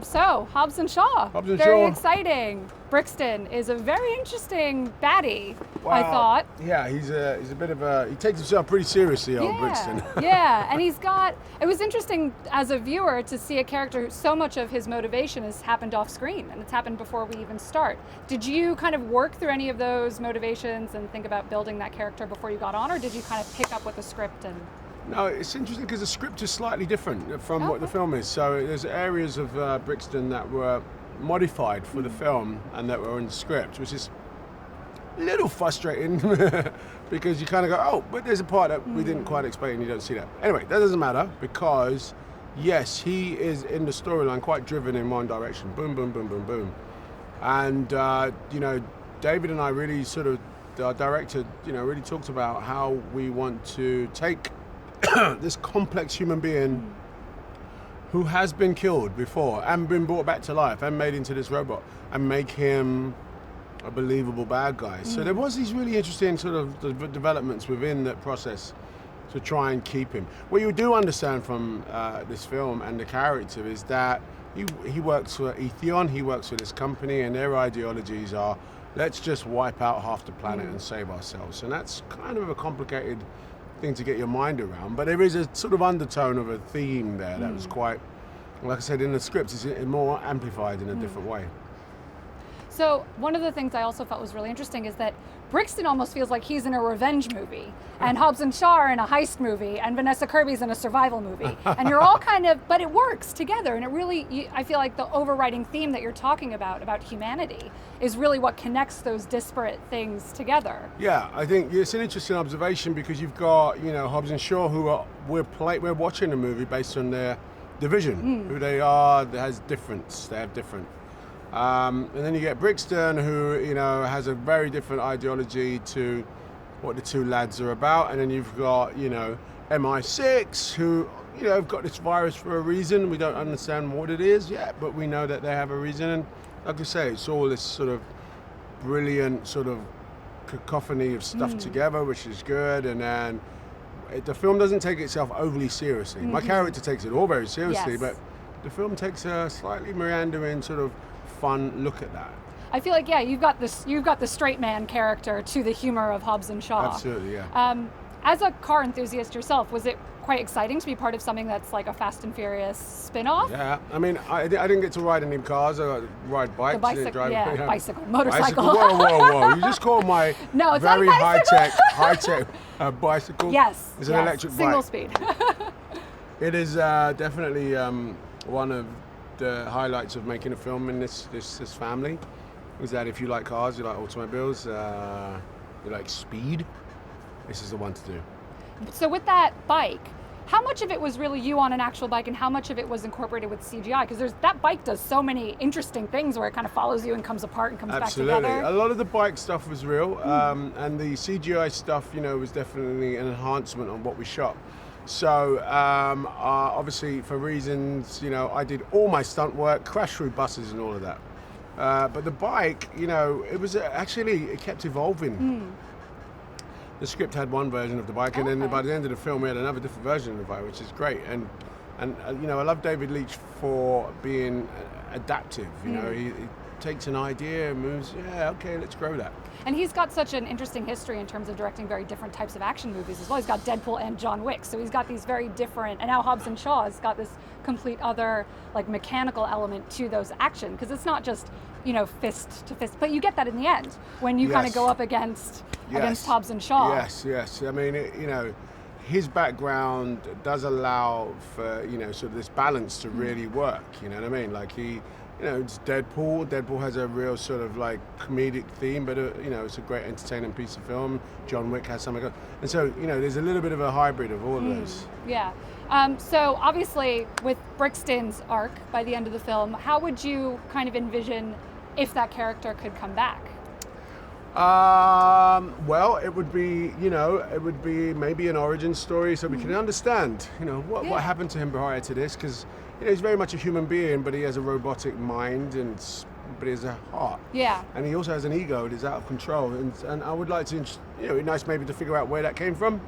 So, Hobbs and Shaw. Hobbs and very Shaw. exciting. Brixton is a very interesting baddie, Well, I thought. Yeah, he's a bit of a, he takes himself pretty seriously, old Brixton. Yeah, and it was interesting as a viewer to see a character, so much of his motivation has happened off screen, and it's happened before we even start. Did you kind of work through any of those motivations and think about building that character before you got on, or did you kind of pick up with the script and... No, it's interesting because the script is slightly different from what the film is. So there's areas of Brixton that were modified for the film and that were in the script, which is a little frustrating because you kind of go, oh, but there's a part that we didn't quite explain and you don't see that. Anyway, that doesn't matter because, yes, he is in the storyline quite driven in one direction. Boom, boom, boom, boom, boom. And, David and I really sort of, our director, really talked about how we want to take this complex human being who has been killed before and been brought back to life and made into this robot and make him a believable bad guy. So there was these really interesting sort of developments within that process to try and keep him. What you do understand from this film and the character is that he works for Etheon, he works for this company, and their ideologies are, let's just wipe out half the planet and save ourselves. And that's kind of a complicated thing to get your mind around, but there is a sort of undertone of a theme there that was quite, like I said, in the script, it's more amplified in a different way. So one of the things I also felt was really interesting is that Brixton almost feels like he's in a revenge movie, and Hobbs and Shaw are in a heist movie, and Vanessa Kirby's in a survival movie, and you're all kind of, but it works together, and it really, I feel like the overriding theme that you're talking about humanity, is really what connects those disparate things together. Yeah, I think it's an interesting observation because you've got, Hobbs and Shaw, who are, we're watching a movie based on their division, who they are, they have different. And then you get Brixton, who has a very different ideology to what the two lads are about. And then you've got MI6, who have got this virus for a reason. We don't understand what it is yet, but we know that they have a reason. And like I say, it's all this sort of brilliant sort of cacophony of stuff together, which is good. And then the film doesn't take itself overly seriously. My character takes it all very seriously, but the film takes a slightly meandering sort of fun look at that. I feel like, you've got the straight man character to the humor of Hobbs and Shaw. Absolutely, yeah. As a car enthusiast yourself, was it quite exciting to be part of something that's like a Fast and Furious spin-off? Yeah, I mean, I didn't get to ride any cars. I ride bikes. The bicycle, bicycle, motorcycle. Bicycle. Whoa. You just called my no, it's very not a bicycle. high-tech bicycle. Yes. It's an electric bike. Single speed. It is definitely one of the highlights of making a film in this family, is that if you like cars, you like automobiles, you like speed, this is the one to do. So with that bike, how much of it was really you on an actual bike and how much of it was incorporated with CGI? Because that bike does so many interesting things where it kind of follows you and comes apart and comes back together. Absolutely. A lot of the bike stuff was real, and the CGI stuff, was definitely an enhancement on what we shot. So obviously for reasons, I did all my stunt work, crashed through buses and all of that. But the bike, it was actually, it kept evolving. The script had one version of the bike, and then by the end of the film we had another different version of the bike, which is great. And I love David Leitch for being adaptive. He takes an idea and moves, let's grow that. And he's got such an interesting history in terms of directing very different types of action movies as well. He's got Deadpool and John Wick, so he's got these very different, and now Hobbs and Shaw has got this complete other like mechanical element to those action, because it's not just fist to fist, but you get that in the end when you kind of go up against Hobbs and Shaw. Yes. I mean, his background does allow for sort of this balance to really work. You know what I mean? Like it's Deadpool. Deadpool has a real sort of like comedic theme, but it's a great entertaining piece of film. John Wick has something, and so there's a little bit of a hybrid of all of those. Yeah. So obviously, with Brixton's arc by the end of the film, how would you kind of envision if that character could come back? Well, it would be maybe an origin story, so we can understand, what happened to him prior to this, because he's very much a human being, but he has a robotic mind, but he has a heart. Yeah. And he also has an ego that is out of control, and I would like to, it'd be nice maybe to figure out where that came from.